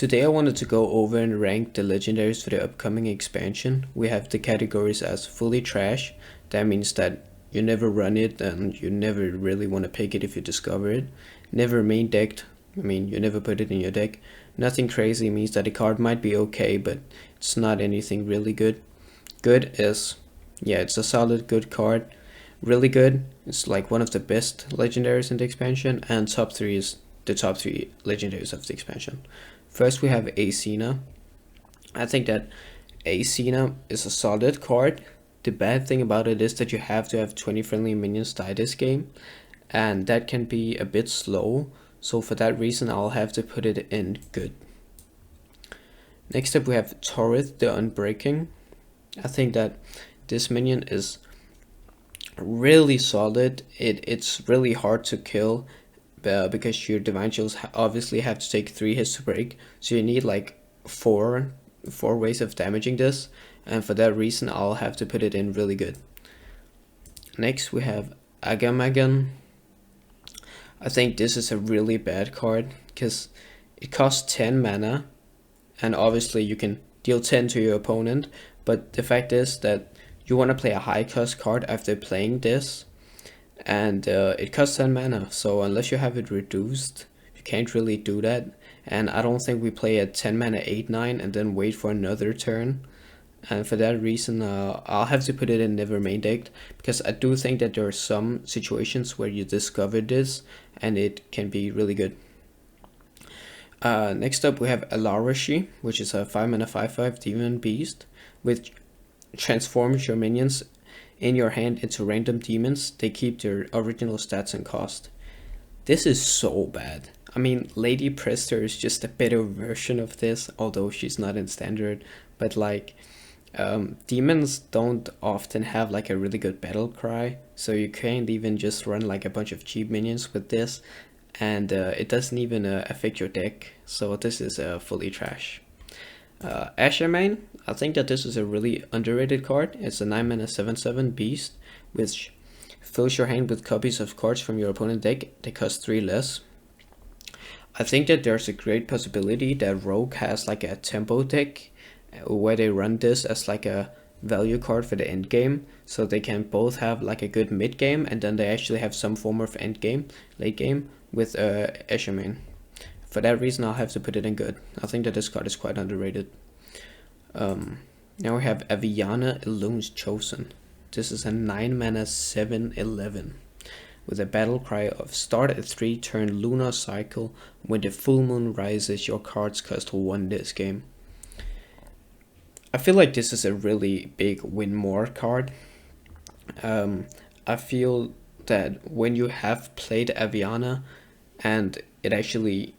Today I wanted to go over and rank the legendaries for the upcoming expansion. We have the categories as fully trash. That means that you never run it and you never really want to pick it if you discover it. Never main decked, you never put it in your deck. Nothing crazy means that the card might be okay, but it's not anything really good. Good is, yeah, it's a solid good card. Really good, it's like one of the best legendaries in the expansion, and top 3 is the top 3 legendaries of the expansion. First we have Acina. I think that Acina is a solid card. The bad thing about it is that you have to have 20 friendly minions die this game, and that can be a bit slow, so for that reason I'll have to put it in good. Next up we have Torith the Unbreaking. I think that this minion is really solid. It's really hard to kill because your divine shields obviously have to take 3 hits to break, so you need like four ways of damaging this, and for that reason I'll have to put it in really good. Next we have Agamagan. I think this is a really bad card because it costs 10 mana, and obviously you can deal 10 to your opponent, but the fact is that you want to play a high cost card after playing this, and it costs 10 mana, so unless you have it reduced you can't really do that, and I don't think we play a 10 mana 8/9 and then wait for another turn, and for that reason I'll have to put it in never main decked, because I do think that there are some situations where you discover this and it can be really good. Next up we have Alarashi, which is a 5 mana 5/5 demon beast, which transforms your minions in your hand into random demons. They keep their original stats and cost. This is so bad. I mean, Lady Prester is just a better version of this, although she's not in standard, but like demons don't often have like a really good battle cry, so you can't even just run like a bunch of cheap minions with this, and it doesn't even affect your deck, so this is fully trash. Ashermain, I think that this is a really underrated card. It's a 9 mana 7/7 beast, which fills your hand with copies of cards from your opponent's deck. They cost 3 less. I think that there's a great possibility that Rogue has like a tempo deck where they run this as like a value card for the end game, so they can both have like a good mid game and then they actually have some form of end game, late game with Ashermain. For that reason I'll have to put it in good. I think that this card is quite underrated. Now we have Aviana Illune's Chosen. This is a 9 mana 7/11 with a battle cry of start a 3-turn lunar cycle. When the full moon rises, your cards cost 1 this game. I feel like this is a really big win more card. I feel that when you have played Aviana and it actually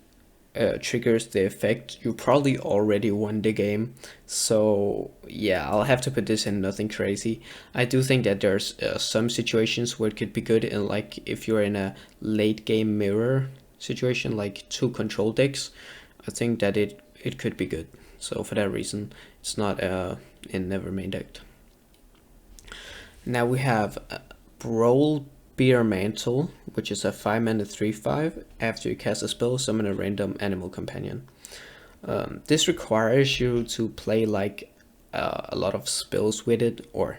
triggers the effect, you probably already won the game. So yeah, I'll have to put this in nothing crazy. I do think that there's some situations where it could be good, in like if you're in a late game mirror situation, like 2 control decks, I think that it could be good. So for that reason it's not in never main decked. Now we have Brawl Beer Mantle, which is a 5 mana 3/5. After you cast a spell, summon a random animal companion. This requires you to play like a lot of spells with it, or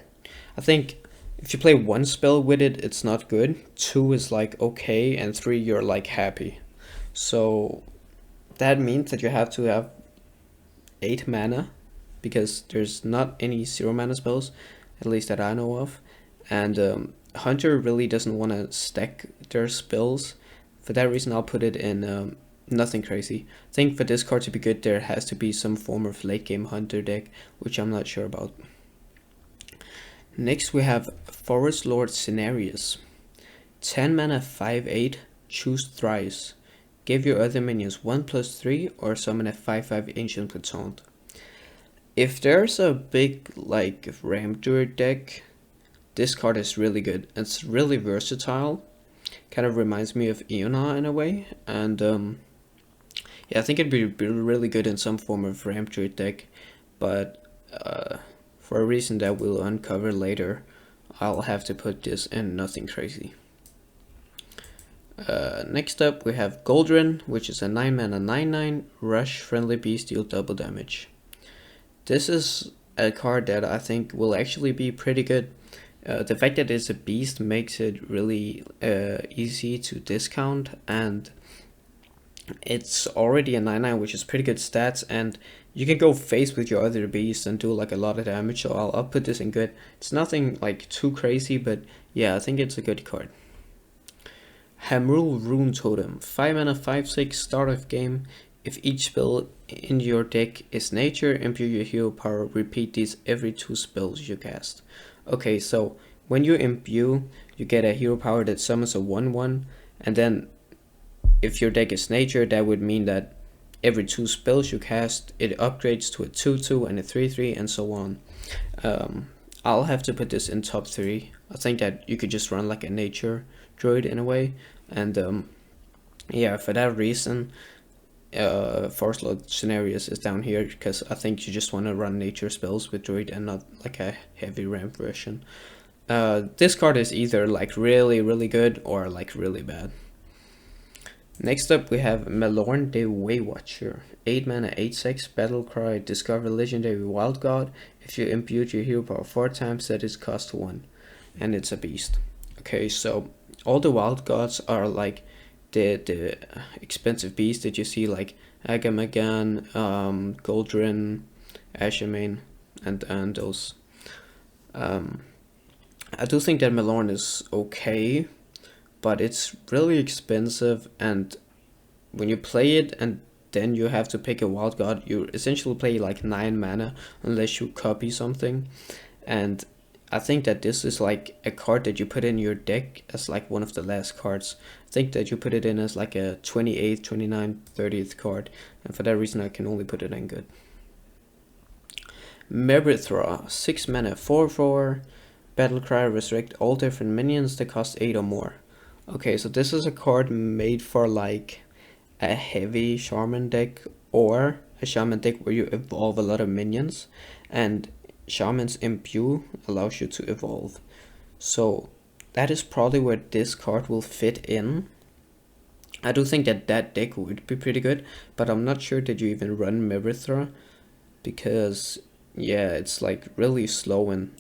I think if you play 1 spell with it, it's not good. 2 is like okay, and 3 you're like happy. So that means that you have to have 8 mana, because there's not any 0 mana spells, at least that I know of, and Hunter really doesn't want to stack their spells. For that reason I'll put it in nothing crazy. I think for this card to be good there has to be some form of late game Hunter deck, which I'm not sure about. Next we have Forest Lord Cenarius. 10 mana 5/8, choose thrice. Give your other minions 1/3 or summon a 5/5 Ancient Platoon. If there's a big like Ram Druid deck, this card is really good. It's really versatile. Kind of reminds me of Iona in a way, and yeah, I think it'd be really good in some form of Ram Druid deck, but for a reason that we'll uncover later, I'll have to put this in nothing crazy. Next up we have Goldrin, which is a 9 mana 9/9 rush friendly beast, deal double damage. This is a card that I think will actually be pretty good. The fact that it's a beast makes it really easy to discount, and it's already a 9/9, which is pretty good stats, and you can go face with your other beasts and do like a lot of damage, so I'll put this in good. It's nothing like too crazy, but yeah, I think it's a good card. Hamrul Rune Totem, 5 mana 5/6, start of game. If each spell in your deck is nature, imbue your hero power, repeat these every 2 spells you cast. Okay, so when you imbue, you get a hero power that summons a 1/1, and then if your deck is nature, that would mean that every 2 spells you cast, it upgrades to a 2/2 and a 3/3 and so on. I'll have to put this in top 3. I think that you could just run like a nature druid in a way, and yeah, for that reason, Forest Lord Scenarios is down here, because I think you just want to run nature spells with druid and not like a heavy ramp version. This card is either like really good or like really bad. Next up we have Malorn the Waywatcher, 8 mana 8/6, battle cry, discover legendary wild god. If you imbue your hero power 4 times, set its cost to 1, and it's a beast. Okay, so all the wild gods are like the expensive beasts that you see, like Agamagan, Goldrin, Ashermane, and those. I do think that Malorn is okay, but it's really expensive, and when you play it and then you have to pick a wild god, you essentially play like 9 mana unless you copy something. And I think that this is like a card that you put in your deck as like one of the last cards. I think that you put it in as like a 28th, 29th, 30th card, and for that reason I can only put it in good. Merithra, 6 mana 4/4, battlecry, resurrect all different minions that cost 8 or more. Okay, so this is a card made for like a heavy shaman deck, or a shaman deck where you evolve a lot of minions, and shaman's imbue allows you to evolve. So that is probably where this card will fit in. I do think that that deck would be pretty good, but I'm not sure that you even run Merithra, because yeah, it's like really slow and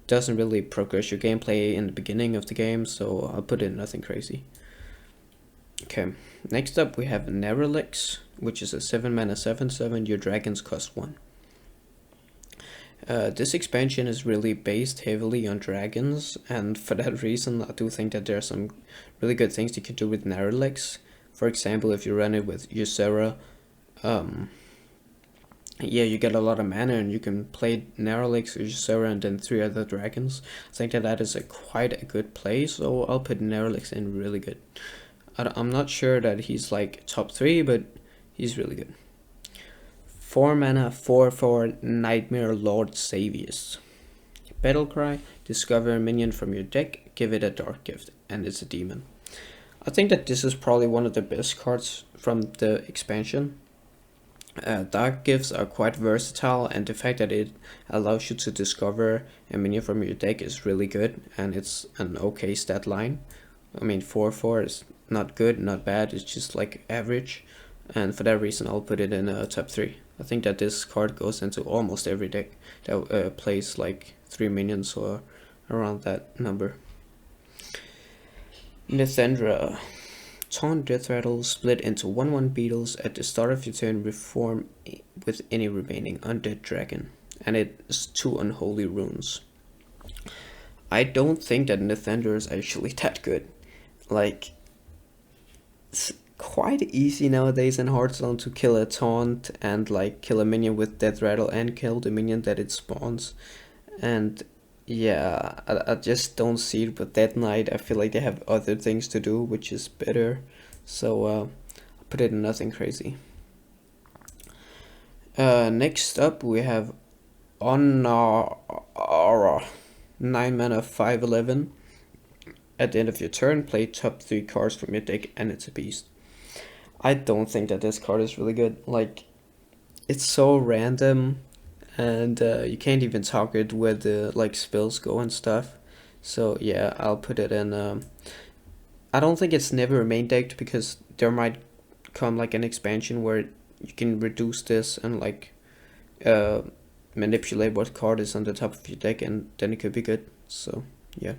doesn't really progress your gameplay in the beginning of the game, so I'll put in nothing crazy. Okay, next up we have Nerelix, which is a 7 mana 7/7, your dragons cost 1. This expansion is really based heavily on dragons, and for that reason I do think that there are some really good things you can do with Nerelix. For example, if you run it with Ysera, yeah, you get a lot of mana and you can play Nerelix, Ysera, and then 3 other dragons. I think that that is quite a good play, so I'll put Nerelix in really good. I'm not sure that he's like top 3, but he's really good. 4 mana 4/4 Nightmare Lord Savius. Battlecry, discover a minion from your deck, give it a dark gift, and it's a demon. I think that this is probably one of the best cards from the expansion. Dark gifts are quite versatile, and the fact that it allows you to discover a minion from your deck is really good, and it's an okay stat line. I mean, 4/4 is not good, not bad, it's just like average, and for that reason I'll put it in top 3. I think that this card goes into almost every deck that plays like 3 minions or around that number. Nithendra, taunt Death Rattle, split into 1/1 beetles. At the start of your turn, reform with any remaining undead dragon, and it's 2 unholy runes. I don't think that Nithendra is actually that good. Like, it's quite easy nowadays in Hearthstone to kill a taunt and like kill a minion with Death Rattle and kill the minion that it spawns. And yeah, I just don't see it with Death Knight. I feel like they have other things to do, which is better. So I'll put it in nothing crazy. Next up we have Onara, 9 mana 5/11. At the end of your turn, play top 3 cards from your deck, and it's a beast. I don't think that this card is really good. Like, it's so random, and you can't even target where the like spells go and stuff. So yeah, I'll put it in. I don't think it's never main decked because there might come like an expansion where you can reduce this and like uh, manipulate what card is on the top of your deck, and then it could be good. So yeah.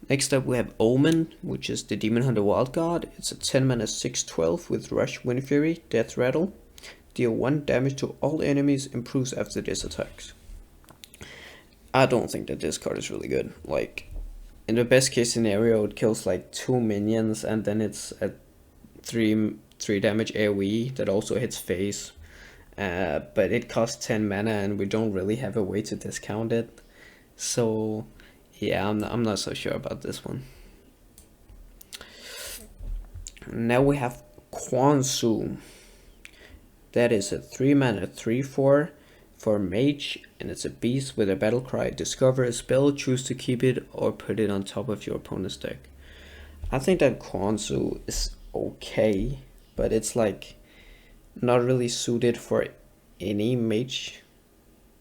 Next up we have Omen, which is the Demon Hunter Wild Card. It's a 10 mana 6/12 with Rush, Wind Fury, Death Rattle. Deal 1 damage to all enemies, improves after this attacks. I don't think that this card is really good. Like, in the best case scenario, it kills like 2 minions and then it's a 3 damage AoE that also hits face. But it costs 10 mana and we don't really have a way to discount it. So yeah, I'm not so sure about this one. Now we have Quansu. That is a 3 mana 3/4 for mage, and it's a beast with a battle cry. Discover a spell, choose to keep it or put it on top of your opponent's deck. I think that Quansu is okay, but it's like not really suited for any mage.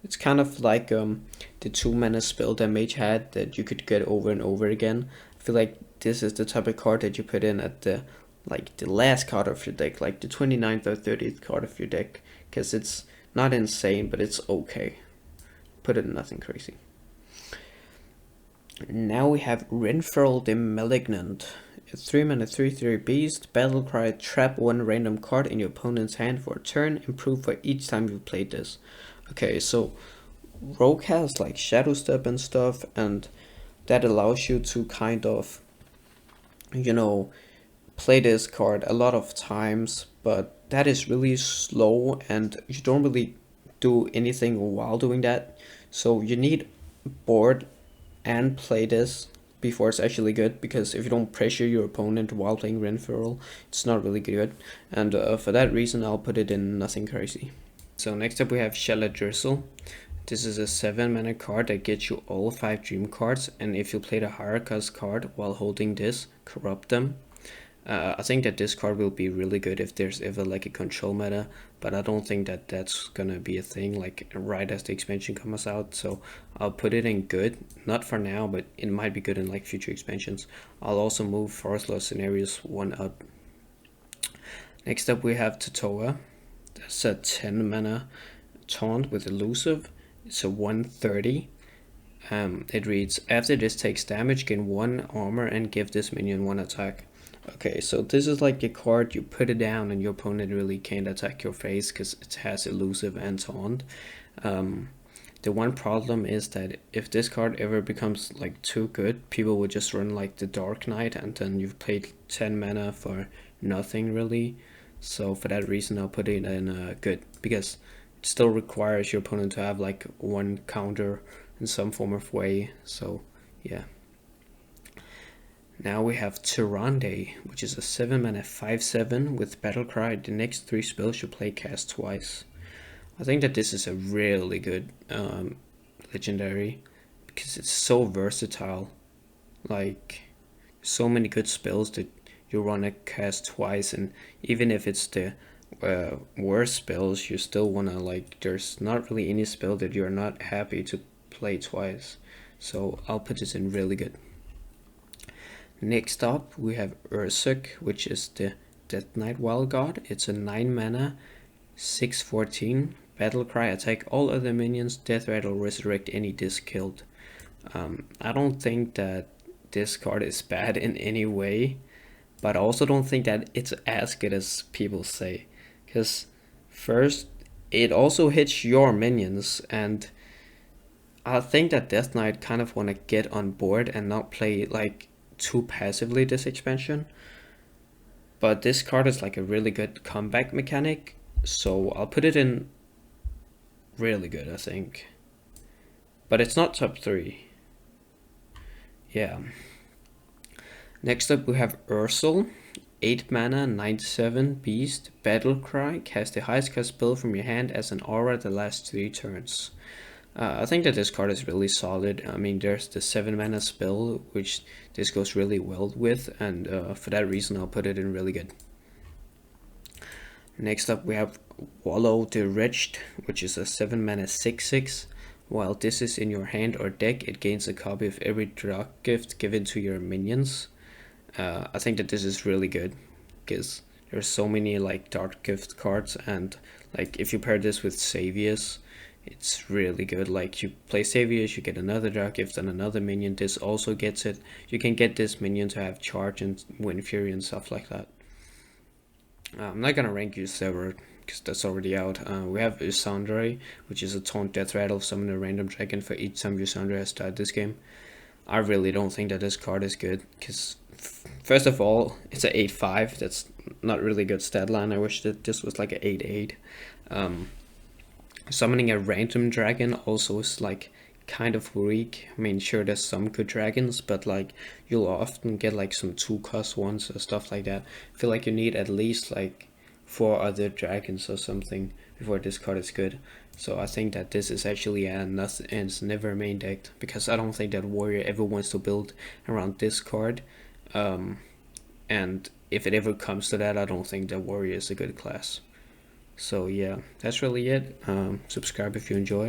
It's kind of like the 2 mana spell that mage had that you could get over and over again. I feel like this is the type of card that you put in at the last card of your deck, like the 29th or 30th card of your deck, because it's not insane, but it's okay. Put it in nothing crazy. Now we have Renferal the Malignant. A 3 mana 3/3 beast, battle cry, trap 1 random card in your opponent's hand for a turn, improve for each time you played this. Okay, so Rogue has like Shadow Step and stuff, and that allows you to kind of, you know, play this card a lot of times, but that is really slow and you don't really do anything while doing that. So you need board and play this before it's actually good, because if you don't pressure your opponent while playing Renferal, it's not really good. And for that reason, I'll put it in nothing crazy. So next up we have Shaladrizzle. This is a 7 mana card that gets you all 5 dream cards, and if you play the higher cost card while holding this, corrupt them. I think that this card will be really good if there's ever like a control meta, but I don't think that that's gonna be a thing like right as the expansion comes out. So I'll put it in good, not for now, but it might be good in like future expansions. I'll also move Forest Law Scenarios 1 up. Next up we have Totoa. That's a 10 mana taunt with elusive. It's a 1/30. It reads, after this takes damage, gain 1 armor and give this minion 1 attack. Okay, so this is like a card, you put it down and your opponent really can't attack your face because it has elusive and taunt. The one problem is that if this card ever becomes like too good, people would just run like the Dark Knight and then you've played 10 mana for nothing really. So for that reason I'll put it in good, because it still requires your opponent to have like 1 counter in some form of way. So yeah. Now we have Tyrande, which is a 7 mana 5/7 with battle cry. The next 3 spells you play cast twice. I think that this is a really good legendary, because it's so versatile. Like, so many good spells that you wanna cast twice, and even if it's the worst spells, you still wanna, like, there's not really any spell that you're not happy to play twice. So I'll put this in really good. Next up we have Ursuk, which is the Death Knight Wild God. It's a 9 mana 6/14 battle cry, attack all other minions, death rattle, resurrect any disc killed. I don't think that this card is bad in any way, but I also don't think that it's as good as people say, because first it also hits your minions, and I think that Death Knight kind of want to get on board and not play like too passively this expansion. But this card is like a really good comeback mechanic, so I'll put it in really good, I think. But it's not top 3. Yeah. Next up we have Ursel. 8 mana, 97 beast, battle cry, cast the highest cost spell from your hand as an aura the last 3 turns. I think that this card is really solid. I mean, there's the 7 mana spell, which this goes really well with, and for that reason I'll put it in really good. Next up we have Wallow the Wretched, which is a 7 mana 6/6. While this is in your hand or deck, it gains a copy of every drop gift given to your minions. I think that this is really good because there's so many like dark gift cards, and like if you pair this with Saviors, it's really good. Like you play Saviors, you get another dark gift and another minion. This also gets it. You can get this minion to have charge and win fury and stuff like that. I'm not gonna rank you server because that's already out. We have Usandre, which is a taunt death rattle, summon a random dragon for each time Usandre has died this game. I really don't think that this card is good because, first of all, it's a 8-5. That's not really good stat line. I wish that this was like a 8-8. Summoning a random dragon also is like kind of weak. I mean, sure, there's some good dragons, but like you'll often get like some 2-cost ones or stuff like that. I feel like you need at least like 4 other dragons or something before this card is good. So I think that this is actually a nothing and it's never main decked because I don't think that warrior ever wants to build around this card. And if it ever comes to that, I don't think that warrior is a good class. So yeah, that's really it. Subscribe if you enjoyed.